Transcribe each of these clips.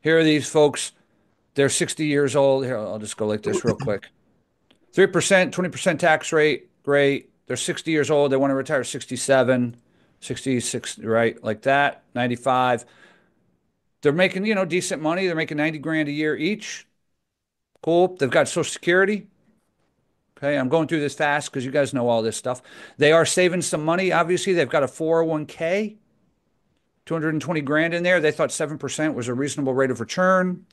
Here are these folks. They're 60 years old. Here, I'll just go like this real quick. 3%, 20% tax rate. Great. They're 60 years old. They want to retire 67, 66, right? Like that. 95. They're making, decent money. They're making 90 grand a year each. Cool. They've got Social Security. Okay. I'm going through this fast because you guys know all this stuff. They are saving some money. Obviously, they've got a 401k, 220 grand in there. They thought 7% was a reasonable rate of return.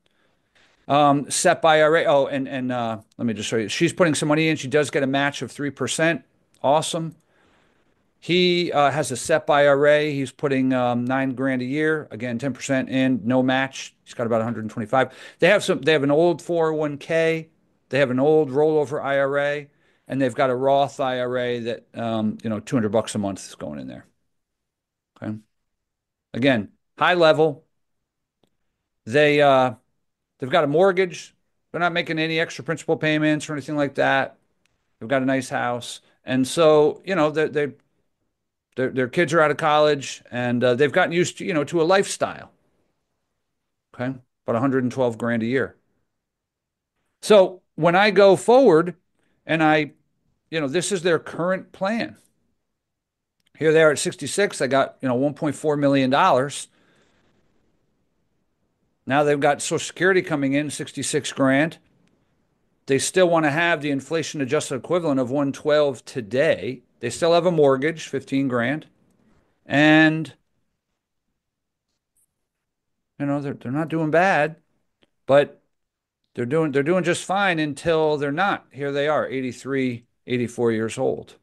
SEP IRA. Oh, and let me just show you. She's putting some money in. She does get a match of 3%. Awesome. He has a SEP IRA. He's putting 9 grand a year. Again, 10% in, no match. He's got about 125. They have some. They have an old 401k. They have an old rollover IRA, and they've got a Roth IRA that 200 bucks a month is going in there. Okay. Again, high level. They they've got a mortgage. They're not making any extra principal payments or anything like that. They've got a nice house, and so their kids are out of college, and they've gotten used to to a lifestyle. Okay, about 112 grand a year. So when I go forward, and this is their current plan. Here they are at 66. I got 1.4 million dollars. Now they've got Social Security coming in 66 grand. They still want to have the inflation adjusted equivalent of 112 today. They still have a mortgage, 15 grand. And they're not doing bad, but they're doing just fine until they're not. Here they are, 83, 84 years old.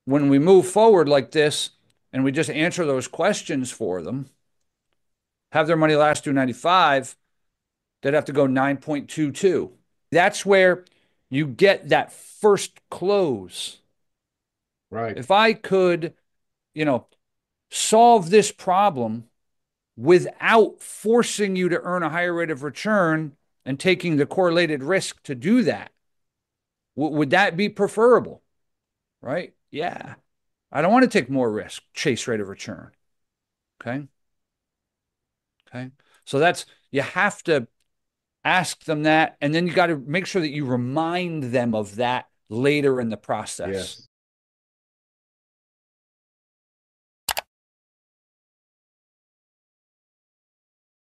When we move forward like this and we just answer those questions for them, have their money last through 95, they'd have to go 9.22. That's where you get that first close. Right. If I could, you know, solve this problem without forcing you to earn a higher rate of return and taking the correlated risk to do that, would that be preferable? Right? Yeah. I don't want to take more risk, chase rate of return. Okay. Okay. So you have to ask them that. And then you got to make sure that you remind them of that later in the process. Yes.